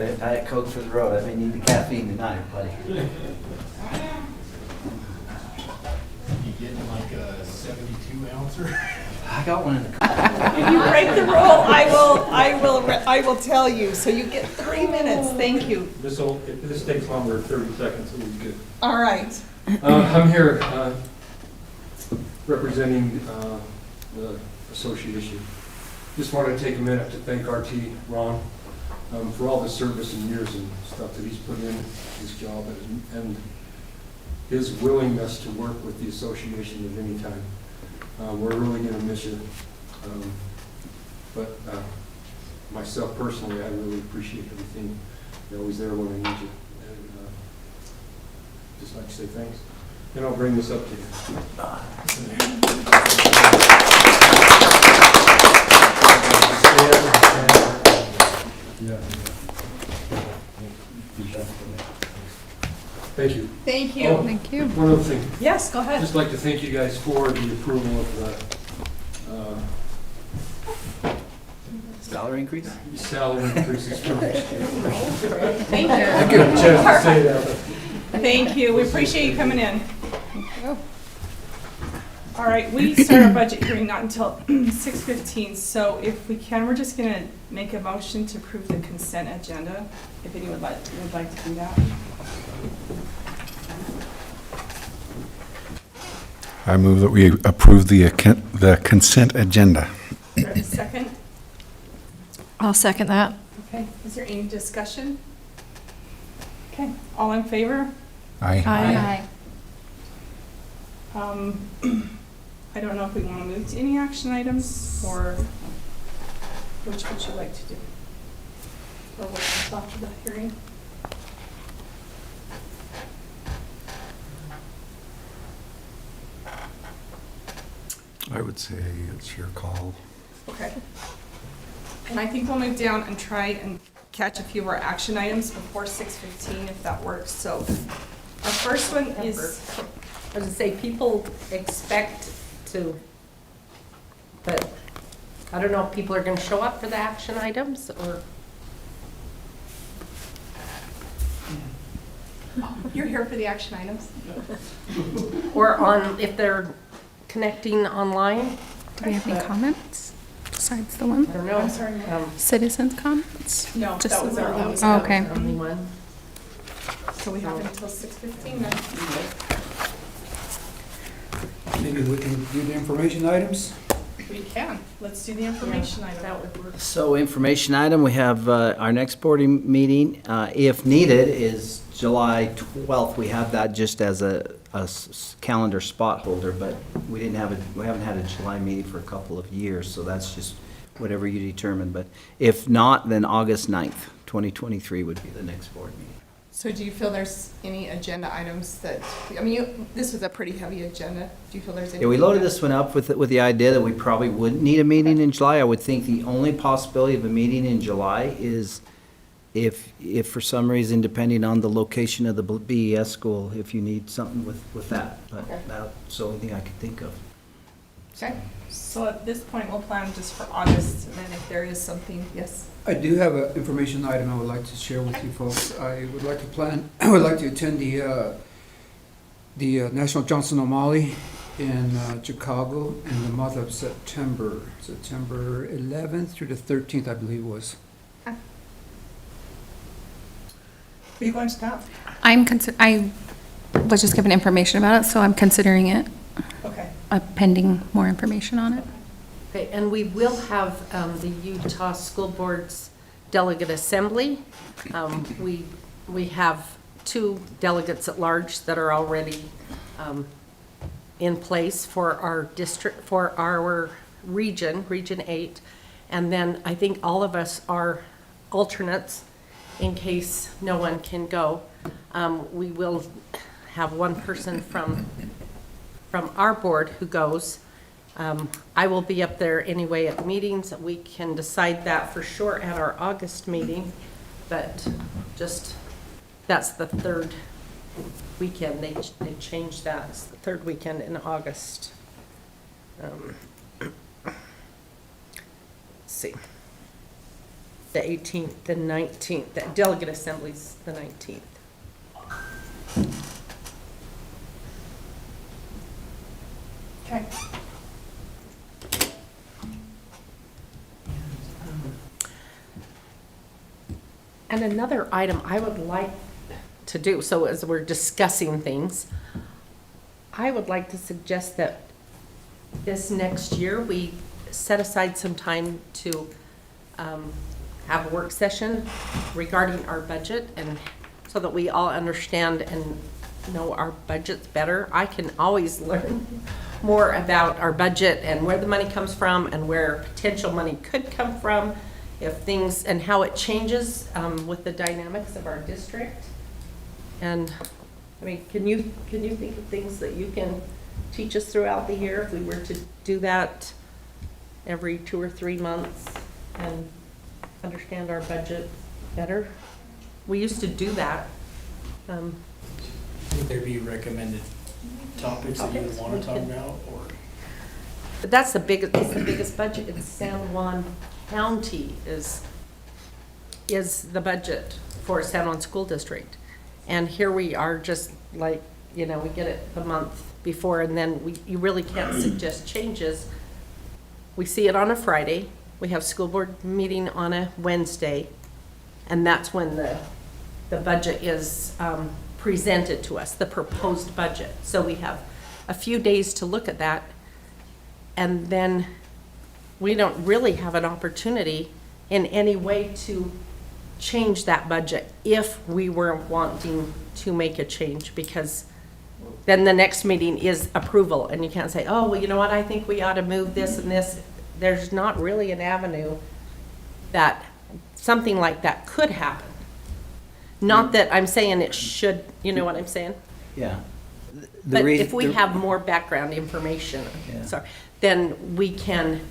Diet Coke for the road. I may need the caffeine tonight, buddy. You getting like a 72 ouncer? I got one in the car. If you break the rule, I will tell you. So you get 3 minutes. Thank you. If this takes longer than 30 seconds, it'll be good. All right. I'm here representing the association. Just wanted to take a minute to thank RT Ron for all the service and years and stuff that he's put in his job and his willingness to work with the association at any time. We're really going to miss you. But myself personally, I really appreciate everything. You're always there when I need you. And just like to say thanks. And I'll bring this up to you. Thank you. Thank you. Oh, Thank you. one other thing. Yes, go I'd ahead. just like to thank you guys for the approval of the Salary increase? salary increases for next year. Thank you. I get a chance to say that. Thank you. We appreciate you coming in. All right, we start our budget hearing not until 6:15. So if we can, we're just going to make a motion to approve the consent agenda. If anyone would like to do that. I move that we approve the consent agenda. Do I have a second? I'll second that. Okay. Is there any discussion? Okay. All in favor? Aye. Aye. I don't know if we want to move to any action items, or which would you like to do? Or wait until after the hearing? I would say it's your call. Okay. And I think we'll move down and try and catch a few of our action items before 6:15, if that works. So our first one is, I was gonna say, people expect to, but I don't know if people are gonna show up for the action items, or, you're here for the action items? if they're connecting online. Do we have any comments besides the one? I don't know. I'm sorry. Citizens comments? No, Just that was our the- last. Oh, okay. That was the only one. So we have until 6:15 then. Maybe we can do the information items? We can. Let's do the information item. That would work. So information item, we have our next board meeting, if needed, is July 12th. We have that just as a calendar spot holder, but we haven't had a July meeting for a couple of years, so that's just whatever you determine. But if not, then August 9th, 2023 would be the next board meeting. So do you feel there's any agenda items that, I mean, this was a pretty heavy agenda. Do you feel there's any? Yeah, we loaded this one up with the idea that we probably wouldn't need a meeting in July. I would think the only possibility of a meeting in July is if for some reason, depending on the location of the BES school, if you need something with that. But Okay. that's the only thing I could think of. Okay, so at this point, we'll plan just for August, and then if there is something, yes. I do have an information item I would like to share with you folks. I would like to attend the National Johnson O'Malley in Chicago in the month of September 11th through the 13th, I believe it was. Are you going to that? I was just given information about it, so I'm considering it, Okay. pending more information on it. Okay, and we will have the Utah School Board's Delegate Assembly. We have 2 delegates at large that are already in place for our district, for our region, Region 8. And then I think all of us are alternates in case no one can go. We will have one person from our board who goes. I will be up there anyway at meetings. We can decide that for sure at our August meeting, but just, that's the 3rd weekend. They changed that. It's the 3rd weekend in August. Let's see. the 18th, the 19th, the delegate assembly's the 19th. Okay. And another item I would like to do, so as we're discussing things, I would like to suggest that this next year, we set aside some time to have a work session regarding our budget, and so that we all understand and know our budgets better. I can always learn more about our budget and where the money comes from and where potential money could come from, if things, and how it changes with the dynamics of our district. And, I mean, can you think of things that you can teach us throughout the year if we were to do that every 2 or 3 months and understand our budget better? We used to do that. Would there be recommended topics that you would want to talk about, or? But that's the biggest, it's the biggest budget in San Juan County is the budget for San Juan School District. And here we are just like, you know, we get it the month before, and then you really can't suggest changes. We see it on a Friday. We have school board meeting on a Wednesday, and that's when the budget is presented to us, the proposed budget. So we have a few days to look at that, and then we don't really have an opportunity in any way to change that budget if we were wanting to make a change, because then the next meeting is approval, and you can't say, oh, well, you know what, I think we ought to move this and this. There's not really an avenue that something like that could happen. Not that I'm saying it should, you know what I'm saying? Yeah. But if we have more background information, Yeah. sorry, then we can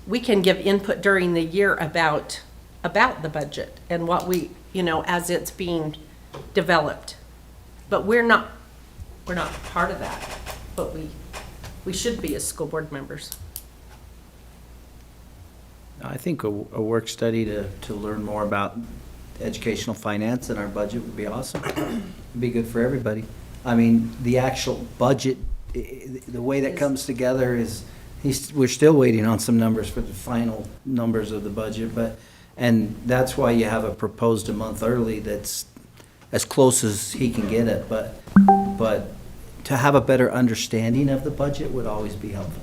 give input during the year about the budget and what we, you know, as it's being developed. But we're not part of that, but we should be as school board members. I think a work study to learn more about educational finance and our budget would be awesome. It'd be good for everybody. I mean, the actual budget, the way that comes together is, we're still waiting on some numbers for the final numbers of the budget, and that's why you have a proposed a month early that's as close as he can get it, but to have a better understanding of the budget would always be helpful.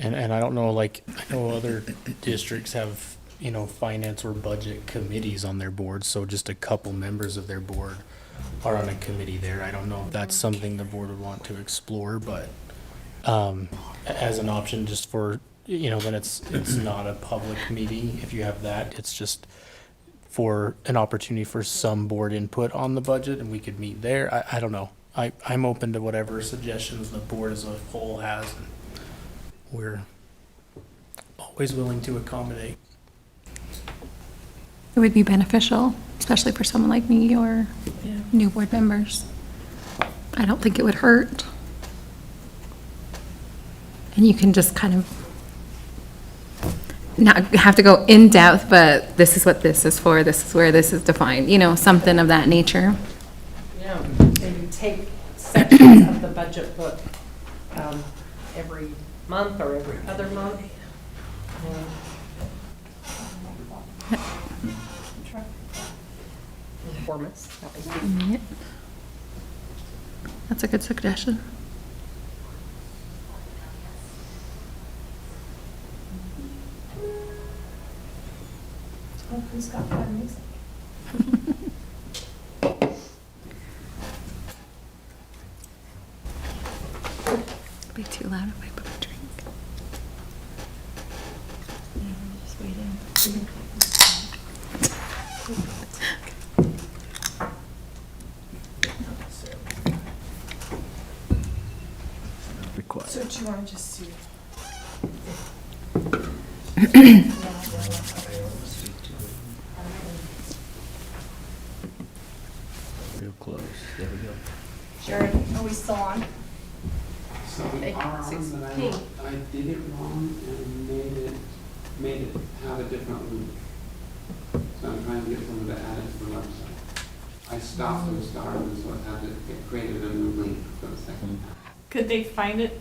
And I don't know, like, I know other districts have, you know, finance or budget committees on their board, so just a couple members of their board are on a committee there. I don't know if that's something the board would want to explore, but as an option just for, you know, then it's not a public meeting. If you have that, it's just for an opportunity for some board input on the budget, and we could meet there. I don't know. I'm open to whatever suggestions the board as a whole has. And we're always willing to accommodate. It would be beneficial, especially for someone like me or new board members. I don't think it would hurt. And you can just kind of not have to go in depth, but this is what this is for, this is where this is defined, you know, something of that nature. Yeah, maybe take sections of the budget book every month or every other month. Inform us. That would be- Yeah. That's a good suggestion. Oh, who's got that music? It'd be too loud if I put a drink. Just waiting. Required. So do you want to just see? Real close. There we go. Jared, are we still on? So Hey, our arm that I did it wrong and made it made it have a different loop. So I'm trying to get someone to add it to the website. I stopped and started, and so it had to get created a new link for the second half. Could they find it?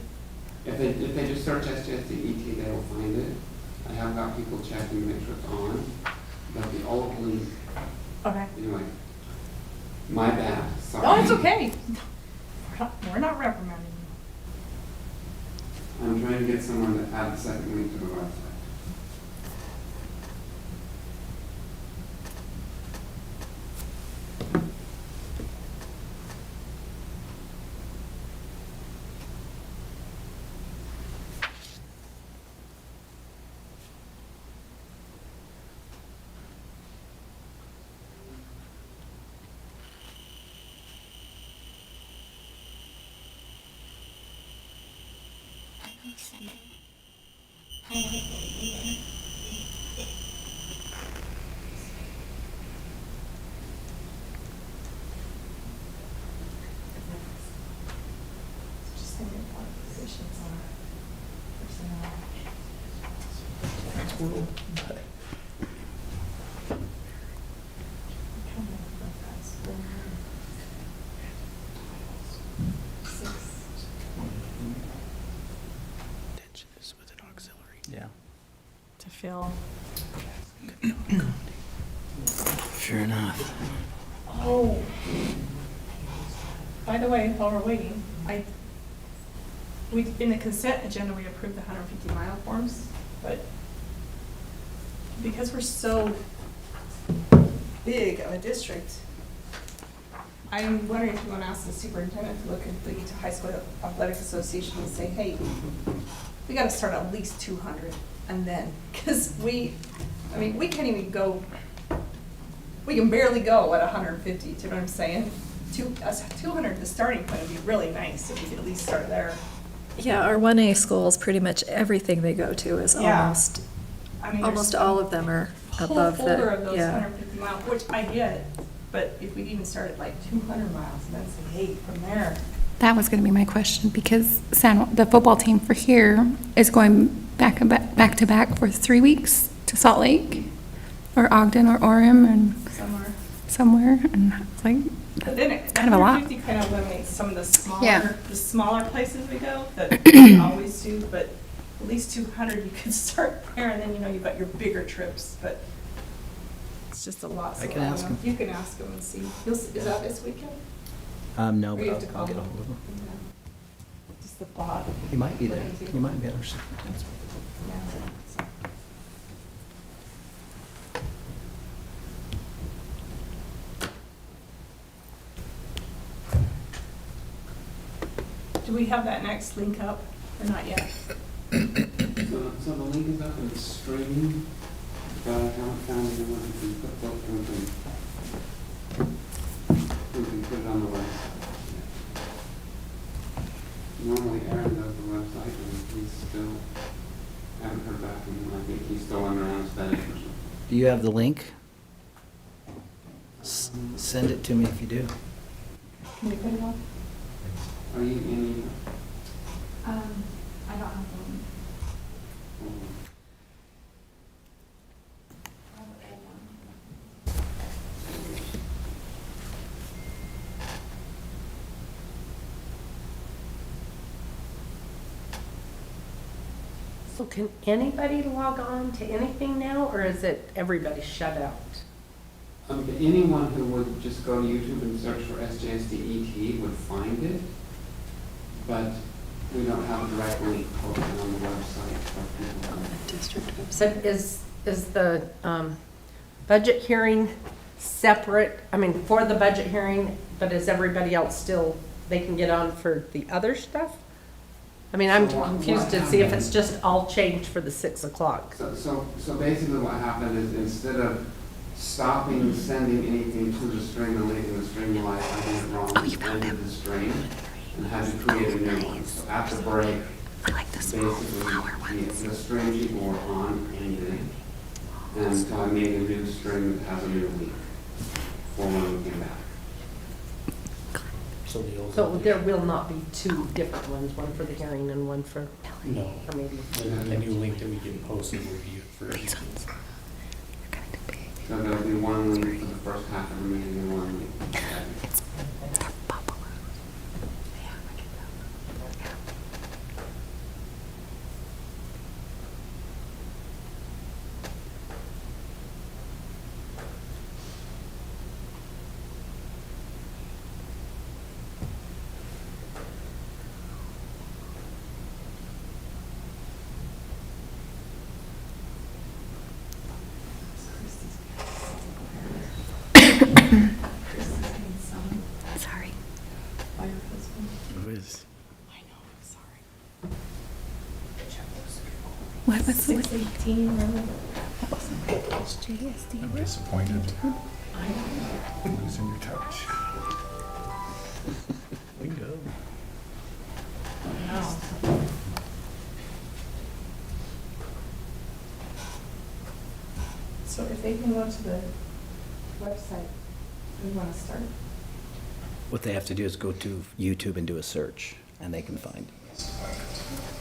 If they just search SJSD they will find it. I have got people checking to make sure it's on, but the old link, Okay. anyway, my bad, sorry. No, it's okay. We're not reprimanding you. I'm trying to get someone to add the second link to the website. Just think of what positions are personnel. Attention is with an auxiliary. Yeah. To fill. Sure enough. Oh. By the way, while we're waiting, in the consent agenda, we approved the 150-mile forms, but because we're so big of a district, I'm wondering if you want to ask the superintendent to look at the Utah High School Athletics Association and say, hey, we got to start at least 200, and then, because we can't even go, we can barely go at 150, do you know what I'm saying? 200, the starting point would be really nice if we could at least start there. Yeah, our 1A schools, pretty much everything they go to is Yeah. almost, I mean, almost there's all of them are a whole above folder of the, those yeah. 150 miles, which I get, but if we even start at like 200 miles, and then say, hey, from there. That was going to be my question, because the football team for here is going back to back for 3 weeks to Salt Lake, or Ogden, or Orem, and somewhere, and it's like, But then it, kind of a lot. 150 kind of eliminates some of the Yeah. smaller places we go that we always do, but at least 200, you could start there, and then, you've got your bigger trips, but it's just a lot. I so can ask know. him. You can ask him and see. Is that this weekend? No, Or but you have to I'll call get a him? hold of him. Yeah. Just the thought. He might be there. What do you He think? might be at our superintendent's. Yeah, so. Do we have that next link up or not yet? So the link is up and it's streaming, but I haven't found anyone who can put both of them, who can put it on the website. Normally Aaron does the website, and he's still, haven't heard back from him. I think he's still under anesthetic or something. Do you have the link? Send it to me if you do. Can you put it on? Are you in? I don't have one. So can anybody log on to anything now, or is it everybody shut out? Anyone who would just go to YouTube and search for SJSD ET would find it, but we don't have a direct link posted on the website for people. So is the budget hearing separate, for the budget hearing, but is everybody else still, they can get on for the other stuff? I'm So what confused to see if happened- it's just all changed for the 6 o'clock. So basically what happened is instead of stopping sending anything to the string and leaving the string live, I did it wrong. I ended the string and had to create a new one. So at the break, basically, the string people were on ended. And so I made a new string that has a new link for when we came back. So the old. So there will not be two different ones, one for the hearing and one for No, our meeting. the new link that we get posted will be for each. So there'll be one link for the first half of the meeting and one link for the second. Sorry. What was the? 6:18, remember? SJSD. I'm disappointed. Losing your touch. So if they can go to the website, we want to start. What they have to do is go to YouTube and do a search, and they can find it.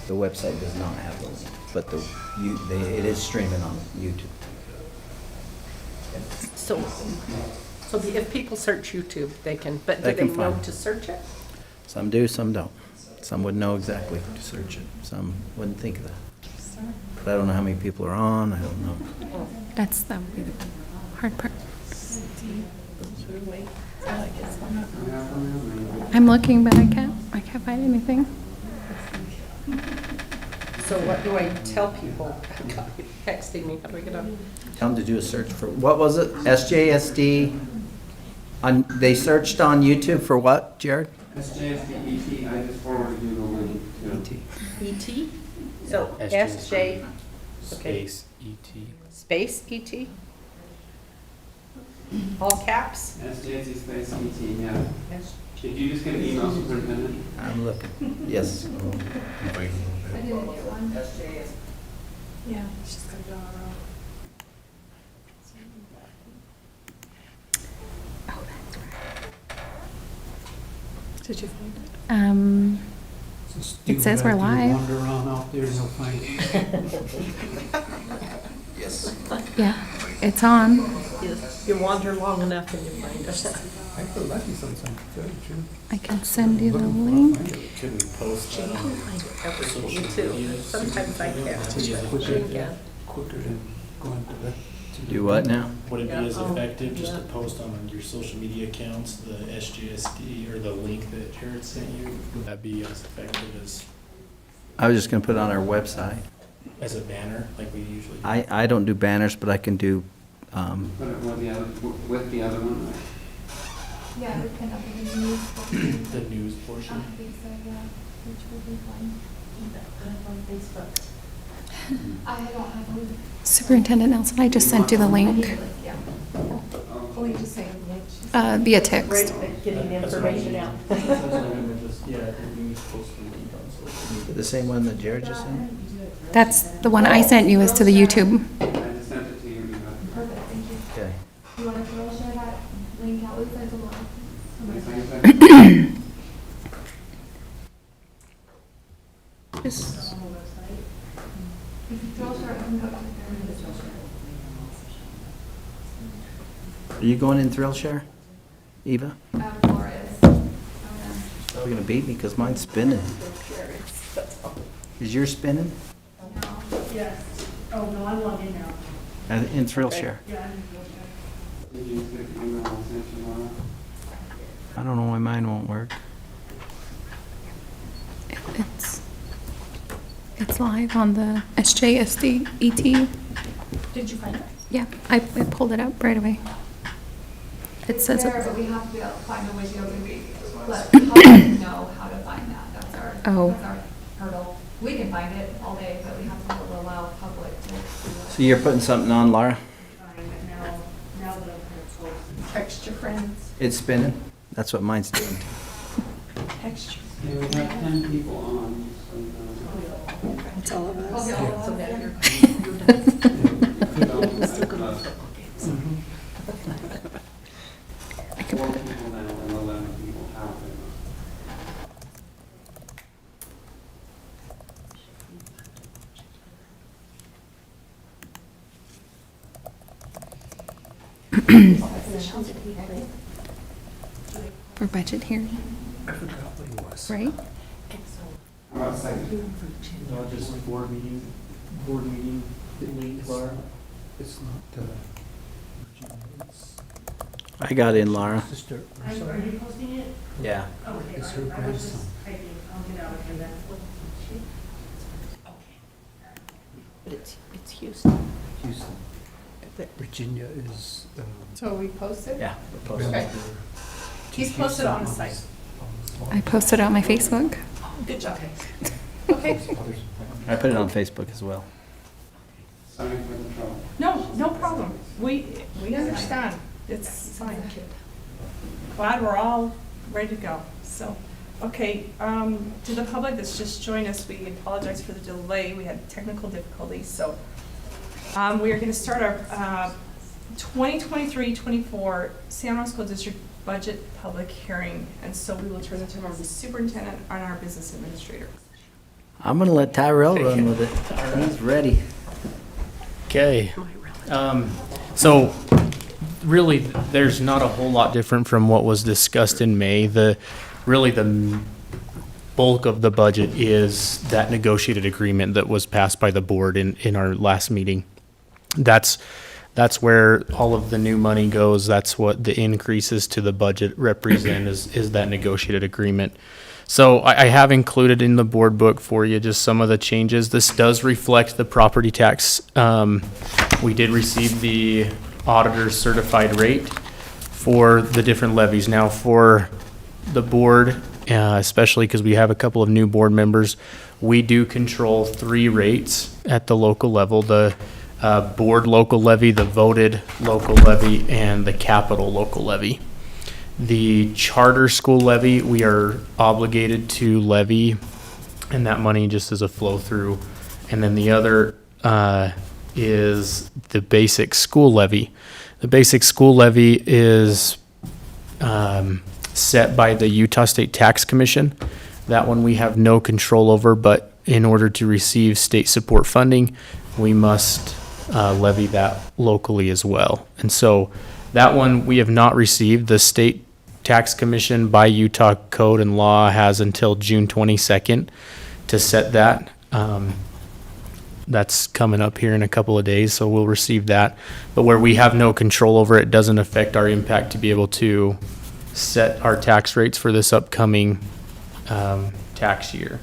The website does not have the link, but it is streaming on YouTube. So if people search YouTube, they can, but do They they can know find. to search it? Some do, some don't. Some would know exactly to search it. Some wouldn't think of that. But I don't know how many people are on, I don't know. That's the hard part. I'm looking, but I can't find anything. So what do I tell people? Texting me, how do I get on? Tell them to do a search for, what was it? SJSD? They searched on YouTube for what, Jared? SJSD ET, I just forwarded you the link to. ET? So SJ, okay, Space ET. space ET? All caps? SJSD space ET, yeah. Did you just get an email, Superintendent? I'm looking. Yes. Yeah, she's gonna go on her own. Oh, that's right. Did you find it? So It says we're Steve will have to live. Wander around out there and he'll find it. Yes. Yeah, it's on. You wander long enough and you find us. I feel lucky sometimes, to tell you the truth. I can send you the Looking for it, I'll link. find it. Could we post that on Everything too. Sometimes I can't. Quicker, You can. quicker than going to the. Do what now? Would it be as Yeah. effective just to Yeah. post on your social media accounts, the SJSD or the link that Jared sent you? Would that be as effective I was just gonna put it on our website. as a banner like we usually do? I don't do banners, but I can do, Put it with the other one, right? Yeah, we can open the news. The news I portion? think so, yeah, which will be fine. On Facebook. I don't have one. Superintendent Nelson, I just sent you the link Yeah. Oh, you just saying link. via text. Great at getting the information out. Yeah, I think we need to post the link on social media. the same one that Jared just sent? That's the one I sent you is to the YouTube. I just sent it to you. You have it. Perfect, thank you. Okay. You want to throw share that link out? There's a lot. Yes, I guess Just- If you throw share, I can go to the Are you going in Thrillshare, Eva? Laura is. Oh, You're gonna beat me because mine's spinning. Is yours spinning? Yes. Oh, no, I'm logged in now. In Thrillshare? Yeah, I'm Did you get the email I sent you, Laura? I don't know why mine won't work. It's live on the SJSD ET. Did you find it? Yeah, I pulled it up right away. It says there, it. but we have to be able to find a way to be able to let the public know how to find that. That's our hurdle. We can find it all day, but we have to be able to allow public to. So you're putting something on, Laura? Now that I'm kind of close. Text your friends. It's spinning? That's what mine's doing too. Text your. Yeah, we have 10 people on, so, It's all of us. Okay, all of So us. now you're- Four people now and 11 people out there. For budget hearing, I forgot what it was. right? How about second? No, just board meeting link, Laura. It's not, it's I got in, Laura. sister, Are you sorry. posting it? Yeah. Okay, It's her I was grandson. just typing, I'll get out of here then. But it's Houston. Houston. Virginia is, So we posted? Yeah. Okay. He's posted on the site. I posted it on my Facebook. Good job. Okay. I put it on Facebook as well. Sorry for the trouble. No problem. We understand. It's fine. Glad we're all ready to go. So, okay, to the public that's just joined us, we apologize for the delay. We had technical difficulties, so we are going to start our 2023-24 San Juan School District Budget Public Hearing, and so we will turn it to our superintendent and our business administrator. I'm gonna let Tyrell run with it. He's ready. Okay. So really, there's not a whole lot different from what was discussed in May. The bulk of the budget is that negotiated agreement that was passed by the board in our last meeting. That's where all of the new money goes. That's what the increases to the budget represent is that negotiated agreement. So I have included in the board book for you just some of the changes. This does reflect the property tax. We did receive the auditor's certified rate for the different levies. Now for the board, especially because we have a couple of new board members, we do control 3 rates at the local level: the board local levy, the voted local levy, and the capital local levy. The charter school levy, we are obligated to levy, and that money just is a flow through. And then the other is the basic school levy. The basic school levy is set by the Utah State Tax Commission. That one we have no control over, but in order to receive state support funding, we must levy that locally as well. And so that one we have not received. The state tax commission by Utah code and law has until June 22nd to set that. That's coming up here in a couple of days, so we'll receive that. But where we have no control over it, doesn't affect our impact to be able to set our tax rates for this upcoming tax year.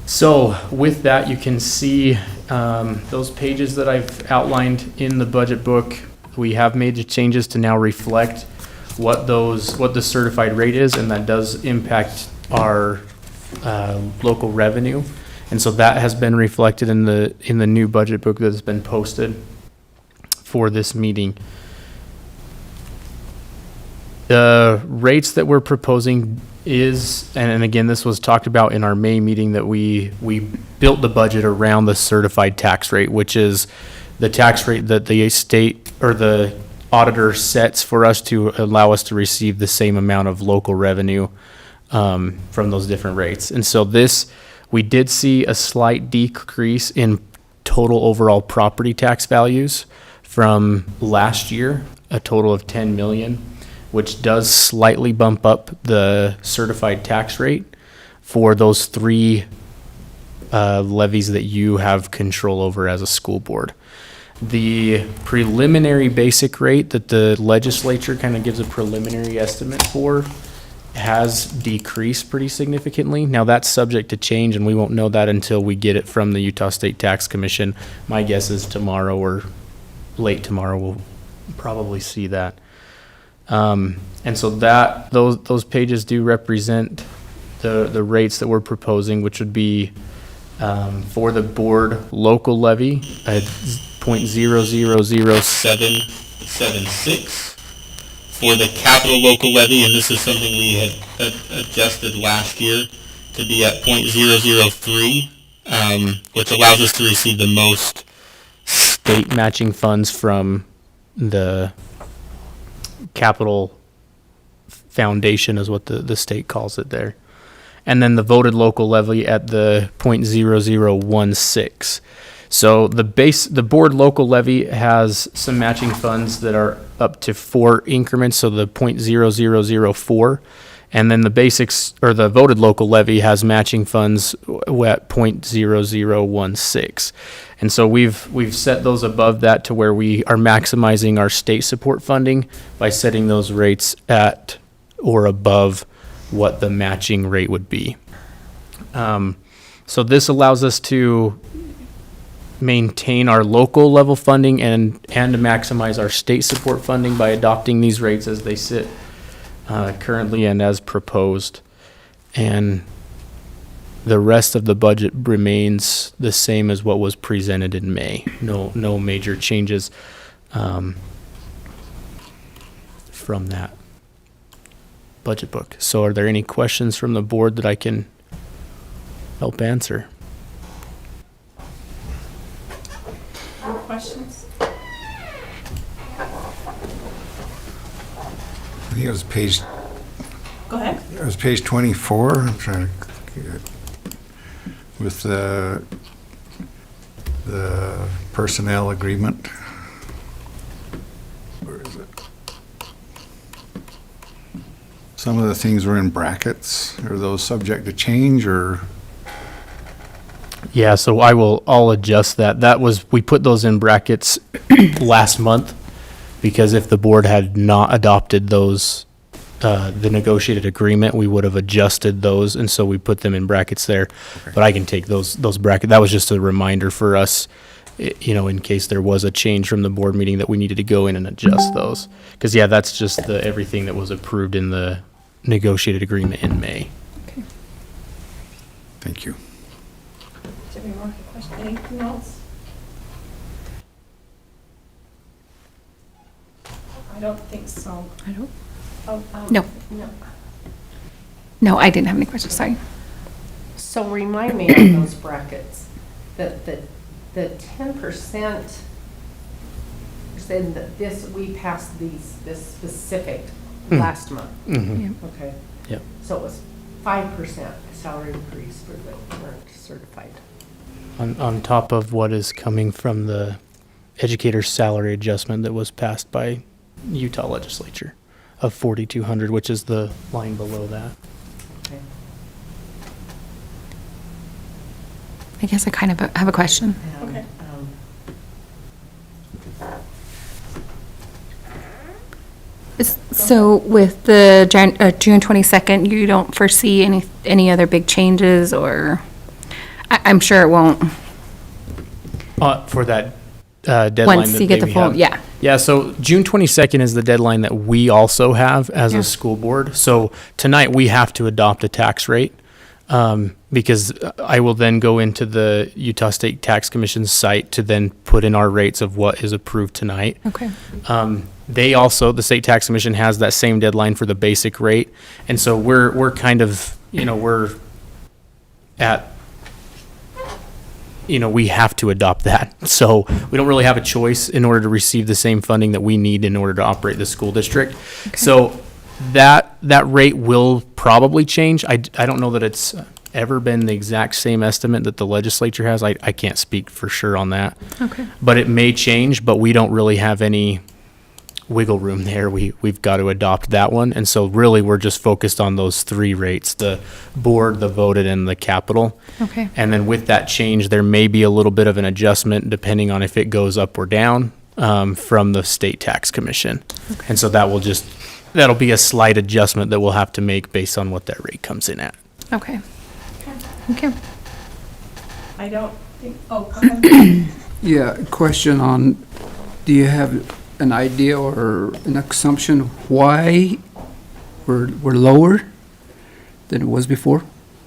So with that, you can see those pages that I've outlined in the budget book. We have made the changes to now reflect what the certified rate is, and that does impact our local revenue. And so that has been reflected in the new budget book that has been posted for this meeting. The rates that we're proposing is, and again, this was talked about in our May meeting, that we built the budget around the certified tax rate, which is the tax rate that the state or the auditor sets for us to allow us to receive the same amount of local revenue from those different rates. And so we did see a slight decrease in total overall property tax values from last year, a total of 10 million, which does slightly bump up the certified tax rate for those 3 levies that you have control over as a school board. The preliminary basic rate that the legislature kind of gives a preliminary estimate for has decreased pretty significantly. Now that's subject to change, and we won't know that until we get it from the Utah State Tax Commission. My guess is tomorrow or late tomorrow we'll probably see that. And so those pages do represent the rates that we're proposing, which would be for the board local levy at 0.000776. For the capital local levy, and this is something we had adjusted last year to be at 0.003, which allows us to receive the most state matching funds from the capital foundation is what the state calls it there. And then the voted local levy at the 0.0016. So the board local levy has some matching funds that are up to 4 increments, so the 0.0004. And then the basics, or the voted local levy has matching funds at 0.0016. And so we've set those above that to where we are maximizing our state support funding by setting those rates at or above what the matching rate would be. So this allows us to maintain our local level funding and to maximize our state support funding by adopting these rates as they sit currently and as proposed. And the rest of the budget remains the same as what was presented in May. No major changes from that budget book. So are there any questions from the board that I can help answer? Questions? I think it was page, Go ahead. it was page 24. I'm trying to get, with the personnel agreement. Where is it? Some of the things were in brackets. Are those subject to change, or? Yeah, so I'll adjust that. We put those in brackets last month because if the board had not adopted those, the negotiated agreement, we would have adjusted those, and so we put them in brackets there. Okay. But I can take those brackets. That was just a reminder for us, in case there was a change from the board meeting that we needed to go in and adjust those. Because yeah, that's just everything that was approved in the negotiated agreement in May. Okay. Thank you. Do you have any more questions? Anything else? I don't think so. I don't. Oh, No. No, I didn't have any questions, sorry. So remind me on those brackets, that the 10%, saying that we passed this specific last month. Mm-hmm. Yeah. Okay. Yep. So it was 5% salary increase for the current certified. On top of what is coming from the educator's salary adjustment that was passed by Utah legislature of 4,200, which is the line below that. Okay. I guess I kind of have a question. Okay. So with the June 22nd, you don't foresee any other big changes, or I'm sure it won't. For that deadline Once that you get the we full, have. yeah. Yeah, so June 22nd is the deadline that we also have as a school board. So tonight we have to adopt a tax rate because I will then go into the Utah State Tax Commission's site to then put in our rates of what is approved tonight. Okay. They also, the State Tax Commission has that same deadline for the basic rate. And so we're kind of, we're at, we have to adopt that. So we don't really have a choice in order to receive the same funding that we need in order to operate the school district. Okay. So that rate will probably change. I don't know that it's ever been the exact same estimate that the legislature has. I can't speak for sure on that. Okay. But it may change, but we don't really have any wiggle room there. We've got to adopt that one. And so really we're just focused on those 3 rates, the board, the voted, and the capital. Okay. And then with that change, there may be a little bit of an adjustment depending on if it goes up or down from the State Tax Commission. Okay. And so that'll be a slight adjustment that we'll have to make based on what that rate comes in at. Okay. Okay. I don't think, go ahead. Yeah, question on, do you have an idea or an assumption why we're lower than it was before?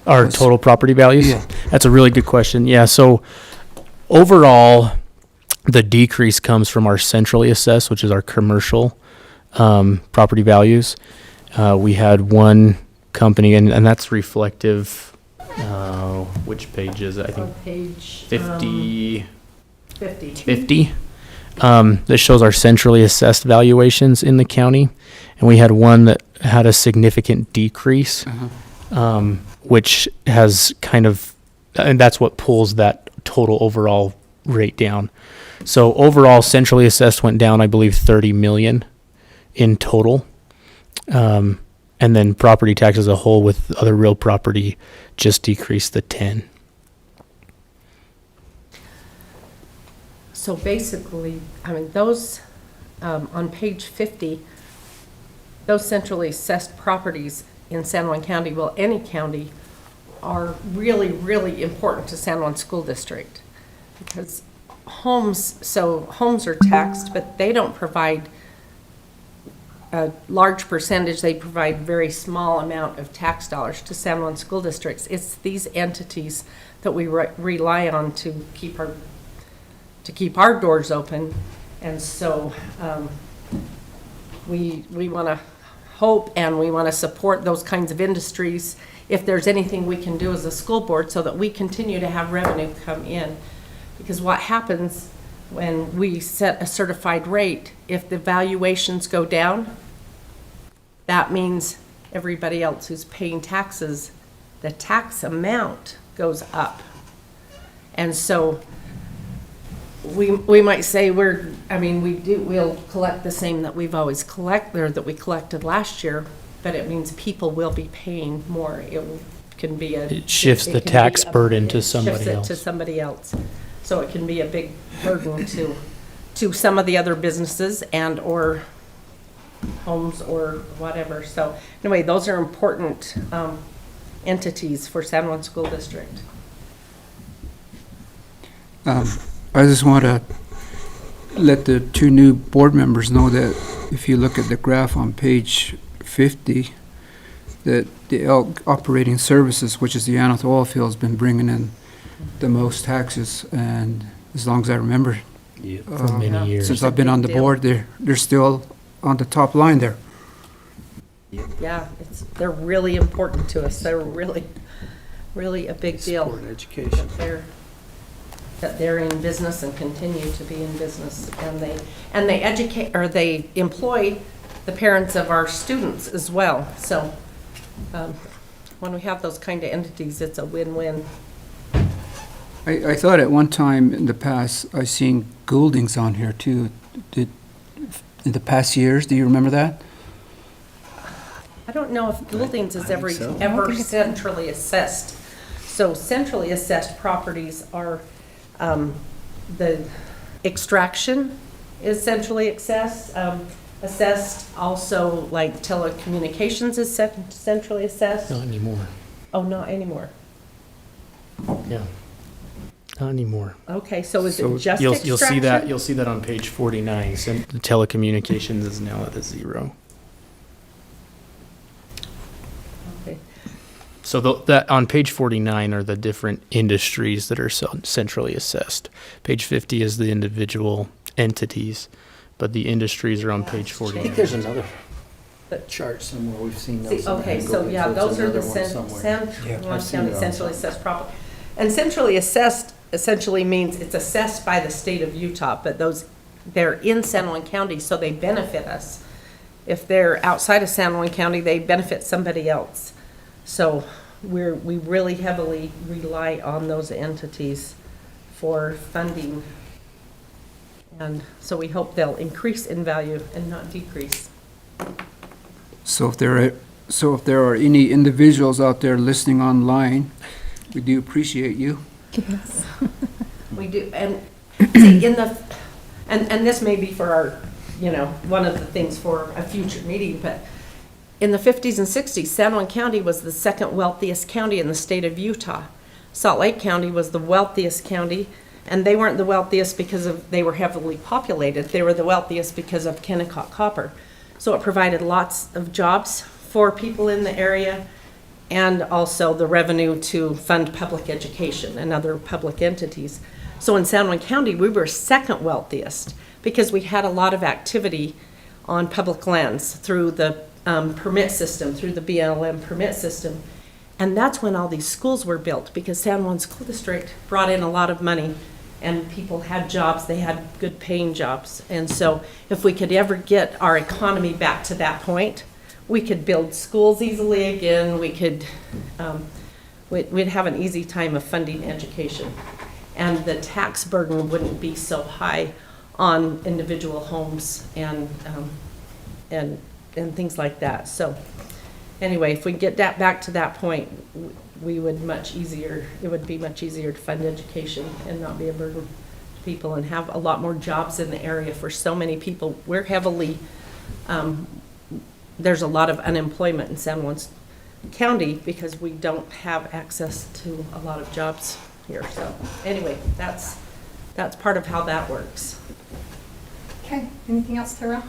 Our total property values? Yeah. That's a really good question. Yeah, so overall, the decrease comes from our centrally assessed, which is our commercial property values. We had one company, and that's reflective, which page is it? I think Page 50. 50. That shows our centrally assessed valuations in the county. And we had one that had a significant decrease, which has and that's what pulls that total overall rate down. So overall, centrally assessed went down, I believe, 30 million in total. And then property tax as a whole with other real property just decreased the 10. So basically, I mean, those, on page 50, those centrally assessed properties in San Juan County, well, any county, are really, really important to San Juan School District. Because homes are taxed, but they don't provide a large percentage. They provide very small amount of tax dollars to San Juan School Districts. It's these entities that we rely on to keep our doors open. And so we want to hope and we want to support those kinds of industries if there's anything we can do as a school board so that we continue to have revenue come in. Because what happens when we set a certified rate, if the valuations go down, that means everybody else who's paying taxes, the tax amount goes up. And so we might say we'll collect the same that we've always collected, or that we collected last year, but it means people will be paying more. It shifts the tax burden to somebody else. Shifts it to somebody else. So it can be a big burden to some of the other businesses and or homes or whatever. So anyway, those are important entities for San Juan School District. I just want to let the two new board members know that if you look at the graph on page 50, that the elk operating services, which is the Aneth oil field, has been bringing in the most taxes, and as long as I remember, For many years. since I've been on the board, they're still on the top line there. Yeah, they're really important to us. They're really, really a big deal. Support education. That they're in business and continue to be in business, and they educate, or they employ the parents of our students as well. So when we have those kind of entities, it's a win-win. I thought at one time in the past, I seen Gouldings on here too. In the past years, do you remember that? I don't know if Gouldings is ever think it's- centrally assessed. So centrally assessed properties are, the extraction is centrally assessed. Also, like telecommunications is centrally assessed. Not anymore. Oh, not anymore. Yeah. Not anymore. Okay, so is So it just you'll extraction? you'll see that on page 49. So the telecommunications is now at a 0. Okay. So that on page 49 are the different industries that are centrally assessed. Page 50 is the individual entities, but the industries are on page I 49. think there's another chart somewhere, we've seen those. Okay, so yeah, those are the County centrally assessed property. And centrally assessed essentially means it's assessed by the state of Utah, but they're in San Juan County, so they benefit us. If they're outside of San Juan County, they benefit somebody else. So we really heavily rely on those entities for funding. And so we hope they'll increase in value and not decrease. So if there are any individuals out there listening online, we do appreciate you. Yes. We do, and see, and this may be for our, one of the things for a future meeting, but in the 50s and 60s, San Juan County was the second wealthiest county in the state of Utah. Salt Lake County was the wealthiest county, and they weren't the wealthiest because they were heavily populated. They were the wealthiest because of Kennecott copper. So it provided lots of jobs for people in the area, and also the revenue to fund public education and other public entities. So in San Juan County, we were second wealthiest because we had a lot of activity on public lands through the permit system, through the BLM permit system. And that's when all these schools were built, because San Juan School District brought in a lot of money and people had jobs, they had good paying jobs. And so if we could ever get our economy back to that point, we could build schools easily again. We could, we'd have an easy time of funding education. And the tax burden wouldn't be so high on individual homes and and things like that. So anyway, if we get that back to that point, we would it would be much easier to fund education and not be a burden to people and have a lot more jobs in the area for so many people. We're heavily, there's a lot of unemployment in San Juan County because we don't have access to a lot of jobs here. So anyway, that's part of how that works. Okay, anything else, Tara?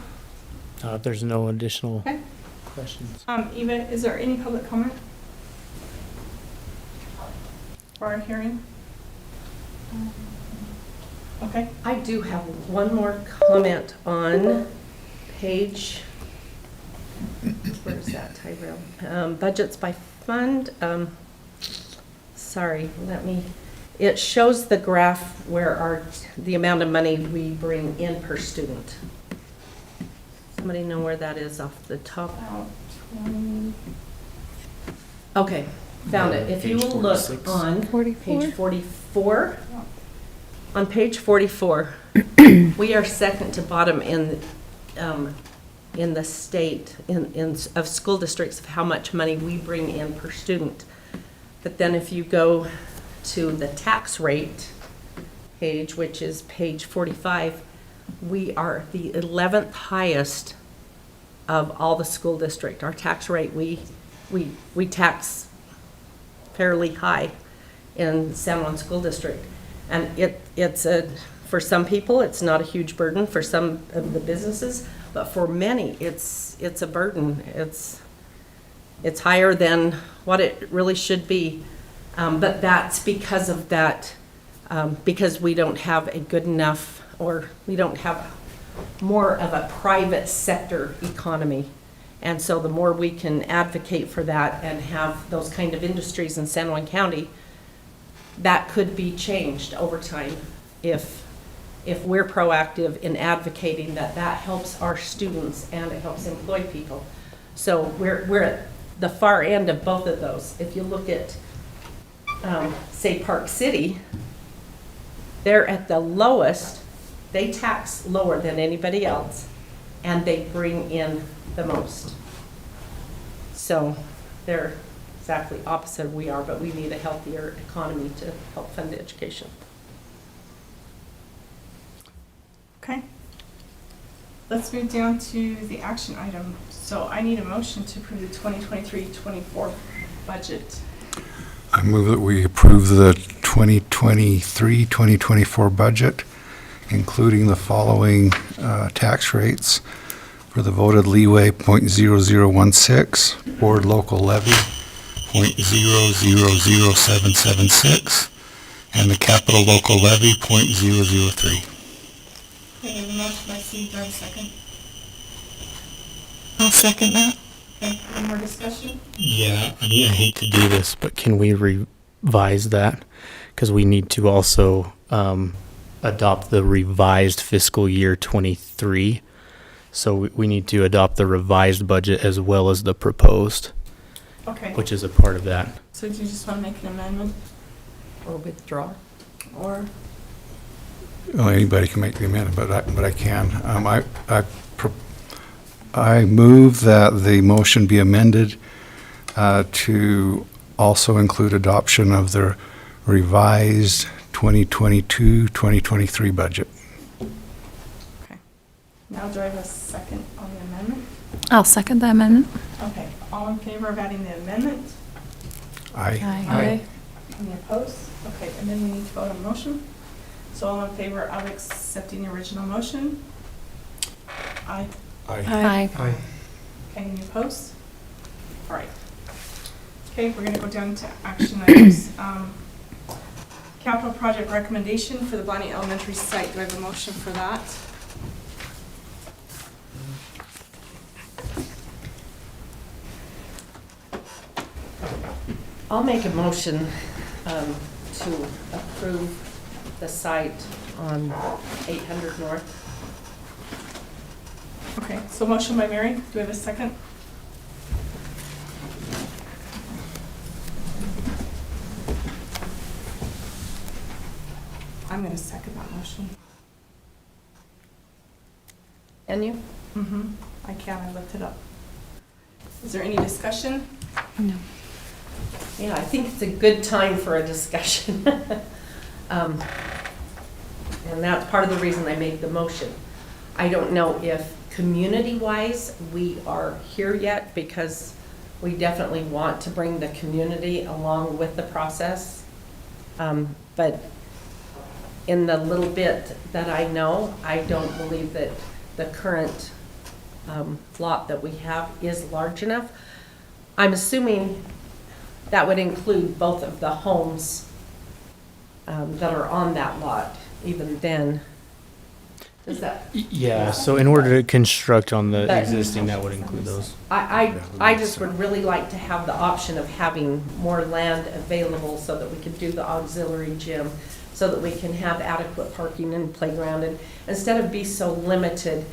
If there's no additional Okay. questions. Eva, is there any public comment for our hearing? Okay. I do have one more comment on page, where's that, Tyrell? Budgets by fund. Sorry, it shows the graph where the amount of money we bring in per student. Somebody know where that is off the top? About 20. Okay, found it. If you Page will look 46. on 44? page 44, on page 44, we are second to bottom in the state of school districts of how much money we bring in per student. But then if you go to the tax rate page, which is page 45, we are the 11th highest of all the school district. Our tax rate, we tax fairly high in San Juan School District. And for some people, it's not a huge burden for some of the businesses, but for many, it's a burden. It's higher than what it really should be. But that's because of that, because we don't have a good enough, or we don't have more of a private sector economy. And so the more we can advocate for that and have those kind of industries in San Juan County, that could be changed over time if we're proactive in advocating that helps our students and it helps employ people. So we're at the far end of both of those. If you look at, say, Park City, they're at the lowest. They tax lower than anybody else, and they bring in the most. So they're exactly opposite we are, but we need a healthier economy to help fund education. Okay. Let's move down to the action item. So I need a motion to approve the 2023-24 budget. I move that we approve the 2023-2024 budget, including the following tax rates: for the voted leeway, 0.0016, board local levy, 0.000776, and the capital local levy, 0.003. Okay, we have a motion by Steve, do I have a second? I'll second that. Okay, any more discussion? Yeah, I hate to do this, but can we revise that? Because we need to also adopt the revised fiscal year 23. So we need to adopt the revised budget as well as the proposed, Okay, which is a part of that. so do you just want to make an amendment, Or withdraw. or? Well, anybody can make the amendment, but I can. I move that the motion be amended to also include adoption of the revised 2022-2023 budget. Okay. Now do I have a second on the amendment? I'll second the amendment. Okay, all in favor of adding the amendment? Aye. Any opposed? Okay, and then we need to vote on the motion. So all in favor of accepting the original motion? Aye. Aye. Okay, any opposed? All right. Okay, we're gonna go down to action items. Capital project recommendation for the Bonnie Elementary site. Do I have a motion for that? I'll make a motion to approve the site on 800 North. Okay, so motion by Mary. Do we have a second? I'm gonna second that motion. And you? Mm-hmm. I can, I looked it up. Is there any discussion? No. Yeah, I think it's a good time for a discussion. And that's part of the reason I made the motion. I don't know if community-wise we are here yet, because we definitely want to bring the community along with the process. But in the little bit that I know, I don't believe that the current lot that we have is large enough. I'm assuming that would include both of the homes that are on that lot, even then. Does that? Yeah, so in order to construct on the But- existing, that would include those. I just would really like to have the option of having more land available so that we could do the auxiliary gym, so that we can have adequate parking and playground, and instead of be so limited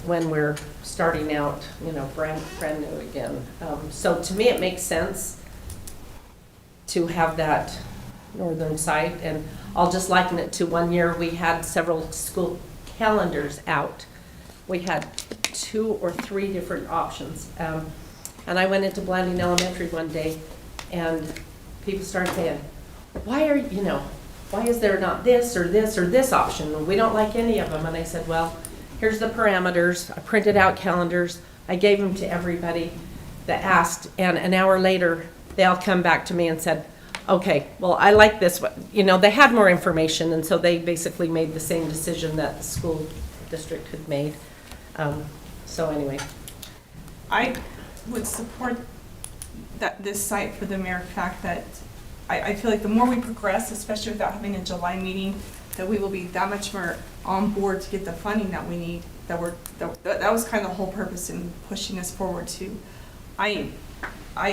when we're starting out, you know, brand new again. So to me, it makes sense to have that northern side, and I'll just liken it to one year we had several school calendars out. We had 2 or 3 different options. And I went into Blanding Elementary one day, and people started saying, why is there not this or this or this option? We don't like any of them. And I said, well, here's the parameters. I printed out calendars. I gave them to everybody that asked, and an hour later, they all come back to me and said, okay, well, I like this one. You know, they had more information, and so they basically made the same decision that the school district had made. So anyway. I would support this site for the mere fact that I feel like the more we progress, especially without having a July meeting, that we will be that much more on board to get the funding that we need. That was kind of the whole purpose in pushing this forward too. I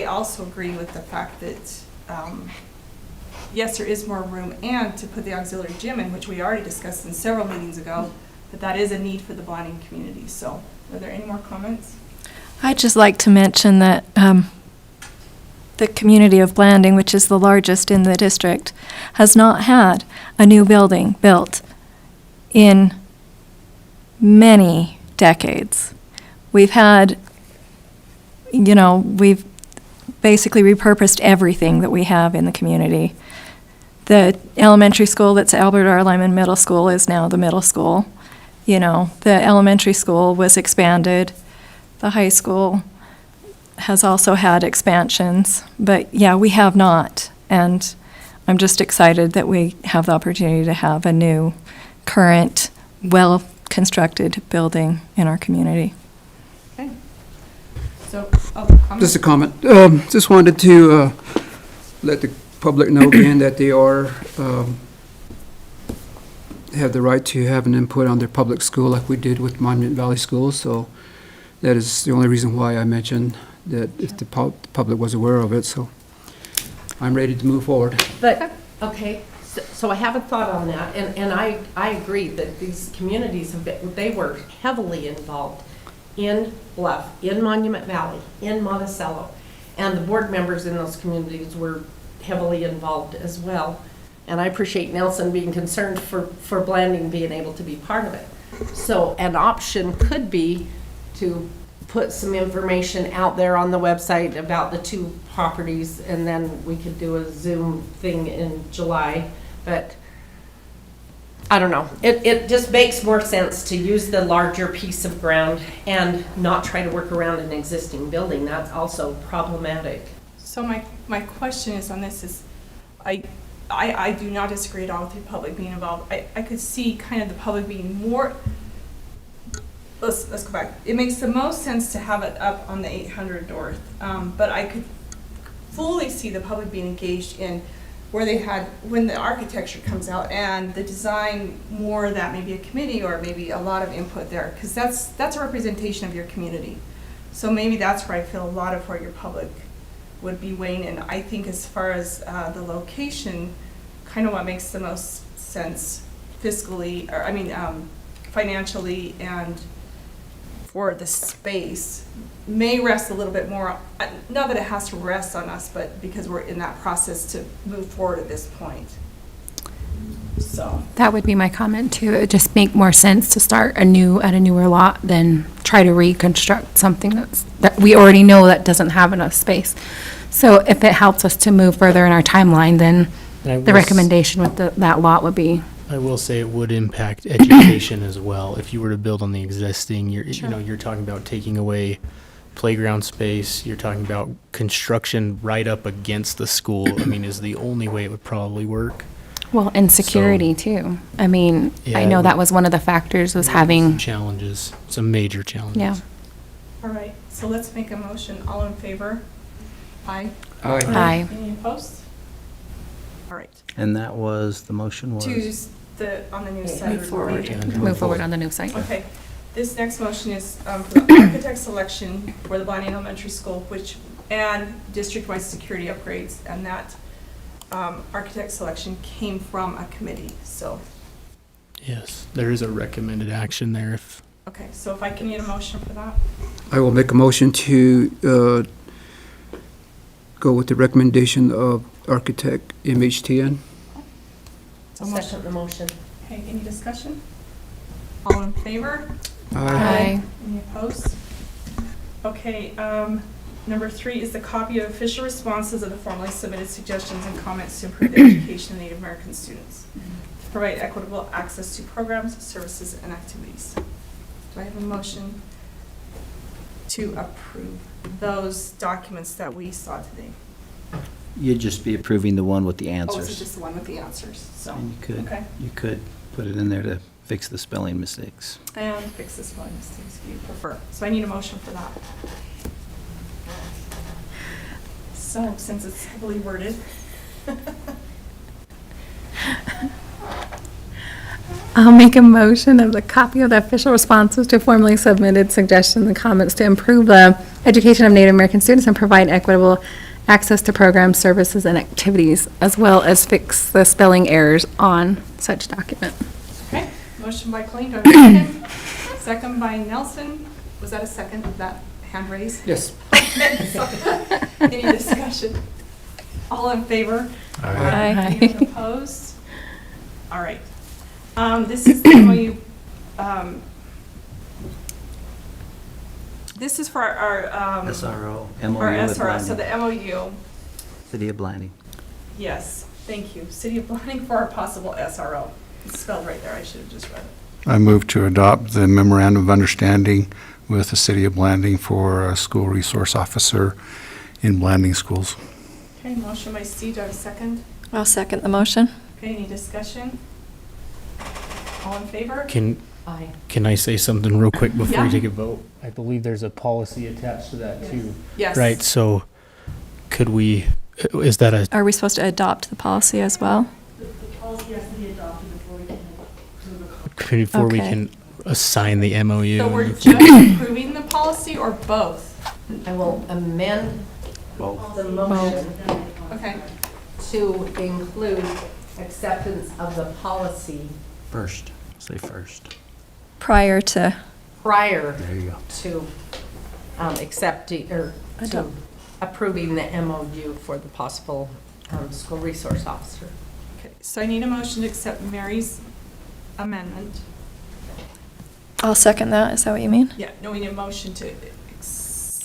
also agree with the fact that yes, there is more room, and to put the auxiliary gym in, which we already discussed in several meetings ago, that is a need for the Blanding community. So, are there any more comments? I'd just like to mention that the community of Blanding, which is the largest in the district, has not had a new building built in many decades. We've had, we've basically repurposed everything that we have in the community. The elementary school that's Albert R. Lyman Middle School is now the middle school. The elementary school was expanded. The high school has also had expansions, but yeah, we have not. And I'm just excited that we have the opportunity to have a new, current, well-constructed building in our community. Okay. So, Just a comment. Just wanted to let the public know again that they are have the right to have an input on their public school like we did with Monument Valley Schools. So that is the only reason why I mentioned that, if the public was aware of it. So I'm ready to move forward. But, okay, so I have a thought on that, and I agree that these communities they were heavily involved in Bluff, in Monument Valley, in Monticello, and the board members in those communities were heavily involved as well. And I appreciate Nelson being concerned for Blanding being able to be part of it. So an option could be to put some information out there on the website about the 2 properties, and then we could do a Zoom thing in July. But I don't know. It just makes more sense to use the larger piece of ground and not try to work around an existing building. That's also problematic. So my question is on this is, I do not disagree at all with the public being involved. I could see kind of the public being more, let's go back. It makes the most sense to have it up on the 800 North, but I could fully see the public being engaged in where they had, when the architecture comes out and the design, more that maybe a committee or maybe a lot of input there, because that's a representation of your community. So maybe that's where I feel a lot of where your public would be weighing in. I think as far as the location, kind of what makes the most sense fiscally, or financially, and for the space may rest a little bit more, not that it has to rest on us, but because we're in that process to move forward at this point. So, That would be my comment too. It would just make more sense to start at a newer lot than try to reconstruct something that we already know that doesn't have enough space. So if it helps us to move further in our timeline, then And I the will s- recommendation with that lot would be, I will say it would impact education as well. If you were to build on the existing, you're talking about taking away playground space, you're talking about construction right up against the school. I mean, is the only way it would probably work. well, and security too. I mean, Yeah, I it know would- that was one of the factors was Some having, challenges, some major challenges. yeah. all right, so let's make a motion. All in favor? Aye. Aye. Any opposed? All right. And that was, the motion was? On the new site. Move forward. Yeah. Move forward on the new site. Okay, this next motion is for the architect selection for the Blanding Elementary School, and district-wide security upgrades, and that architect selection came from a committee, so, Yes, there is a recommended action there if, okay, so if I can get a motion for that? I will make a motion to go with the recommendation of architect MHTN. So motion. Second the motion. Okay, any discussion? All in favor? Aye. Any opposed? Okay, number 3 is the copy of official responses of the formally submitted suggestions and comments to improve the education of Native American students, to provide equitable access to programs, services, and activities. Do I have a motion to approve those documents that we saw today? You'd just be approving the one with the Oh, is it answers. just the one with the answers? So, And okay. you could put it in there to fix the spelling mistakes. And fix this one, mistakes if you prefer. So I need a motion for that. So, since it's heavily worded. I'll make a motion of the copy of the official responses to formally submitted suggestions and comments to improve the education of Native American students and provide equitable access to programs, services, and activities, as well as fix the spelling errors on such document. Okay, motion by Colleen, do I have a second? Second by Nelson. Was that a second of that hand raise? Yes. Okay, so, any discussion? All in favor? Aye. Anyone opposed? All right. This is the MOU, this is for our, SRO, our MOU with SRO, so the Blanding, MOU, City of Blanding. yes, thank you. City of Blanding for our possible SRO. It's spelled right there, I should have just read it. I move to adopt the memorandum of understanding with the City of Blanding for a school resource officer in Blanding schools. Okay, motion by Steve, do I have a second? I'll second the motion. Okay, any discussion? All in favor? Aye. can I say something real quick before Yeah. you take a vote? I believe there's a policy attached to that too. Yes. Right, so could we, is that a, Are we supposed to adopt the policy as well? The policy has to be adopted before we can approve it. before we Okay. can assign the MOU? So we're just approving the policy or both? I will amend the motion Okay, to include acceptance of the policy First, say first. Prior to, prior There you go. to accepting, or to Adopt. approving the MOU for the possible school resource officer. okay, so I need a motion to accept Mary's amendment. I'll second that, is that what you mean? Yeah, no, we need a motion to.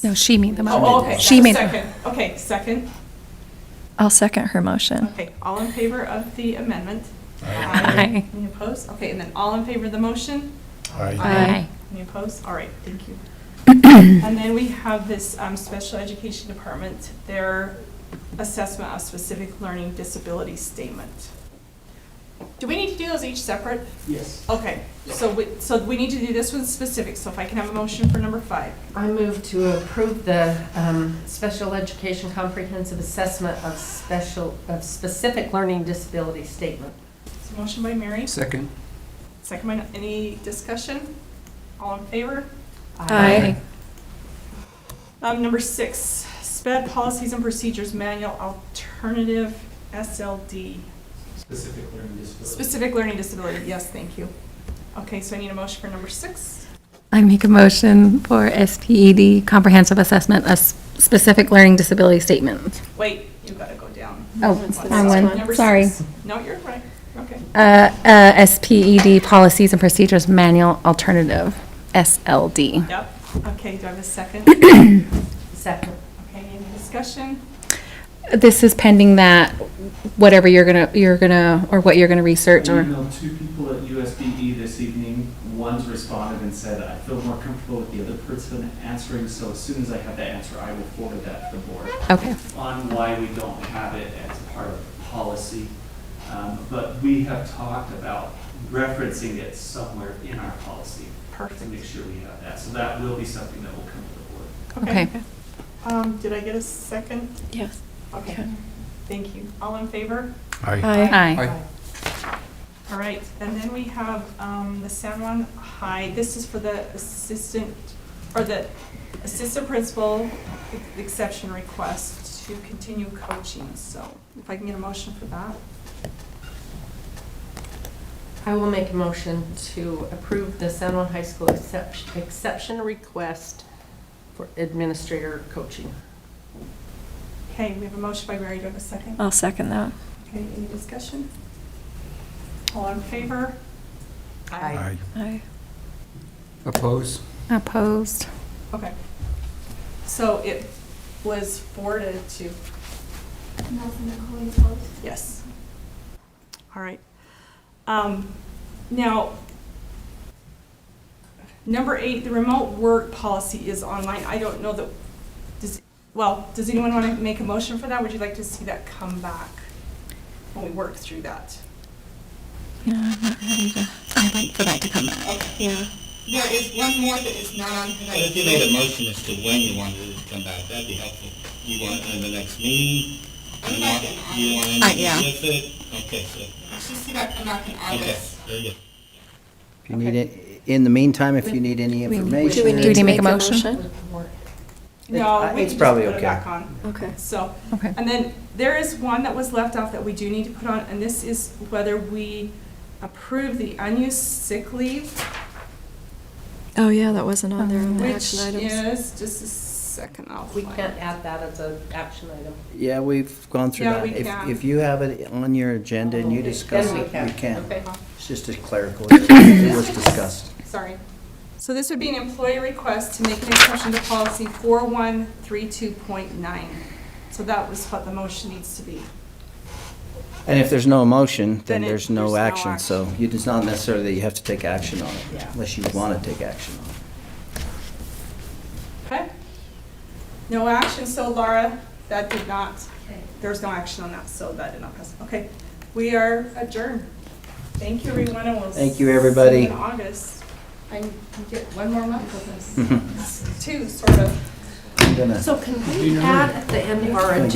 No, she made the motion. Oh, okay. She made it. Second, okay, second. I'll second her motion. Okay, all in favor of the amendment? Aye. Any opposed? Okay, and then all in favor of the motion? Aye. Any opposed? All right, thank you. And then we have this special education department, their assessment of specific learning disability statement. Do we need to do those each separate? Yes. Okay, so we need to do this one specific, so if I can have a motion for number 5. I move to approve the special education comprehensive assessment of specific learning disability statement. So motion by Mary, Second. second by, any discussion? All in favor? Aye. Number 6, SPED Policies and Procedures Manual Alternative SLD. Specific learning disability. Specific learning disability, yes, thank you. Okay, so I need a motion for number 6. I make a motion for SPED comprehensive assessment of specific learning disability statement. Wait, you gotta go down. Oh, One wrong one. Number Sorry. 6. No, you're right. Okay. SPED, Policies and Procedures Manual Alternative, SLD. Yep. Okay, do I have a second? Second. Okay, any discussion? This is pending that, whatever you're gonna, or what you're gonna research, I or, emailed 2 people at USDE this evening. One's responded and said, I feel more comfortable with the other person answering, so as soon as I have that answer, I will forward that to the board. okay. On why we don't have it as part of policy. But we have talked about referencing it somewhere in our policy. Perfect. To make sure we have that. So that will be something that will come to the board. Okay. Did I get a second? Yes. Okay, thank you. All in favor? Aye. Aye. All right, and then we have the San Juan High. This is for the assistant principal exception request to continue coaching. So if I can get a motion for that. I will make a motion to approve the San Juan High School exception request for administrator coaching. Okay, we have a motion by Mary. Do I have a second? I'll second that. Okay, any discussion? All in favor? Aye. Aye. Oppose? Opposed. Okay. So it was forwarded to, Nelson and Colleen Post. yes. All right. Now, number 8, the remote work policy is online. I don't know that, does anyone want to make a motion for that? Would you like to see that come back when we work through that? Yeah, I'm not ready to, I'd like for that to come back. Yeah. There is one more that is not on tonight. But if you made a motion as to when you wanted it to come back, that'd be helpful. You want it in the next meeting? You want it yeah. with it? Okay, so, I should see that come back in okay, August. very good. If you need it, in the meantime, if you need any information. Do we need to make a motion? No, we It's can just probably put it okay. back on. Okay. So, Okay. and then there is one that was left off that we do need to put on, and this is whether we approve the unused sick leave, Oh, yeah, that wasn't on there on the which action items. is, just a second, I'll We find can't it. add that as an action item. Yeah, we've gone through Yeah, that. we can. If you have it on your agenda and you Okay, discuss then it, we can. Okay. It's just a clerical, it was discussed. Sorry. So this would be an employee request to make an exception to policy 4132.9. So that was what the motion needs to be. And if there's no motion, Then then there's no there's no action, so action. it's not necessarily that you have to take action on it, Yeah. unless you want to take action on it. Okay? No action, so Laura, that did not, there's no action on that, so that did not pass. Okay, we are adjourned. Thank you, everyone, and we'll Thank you, everybody. see you in August. I can get one more month of this. It's 2, sort of. I'm gonna. So can we add at the end of our agenda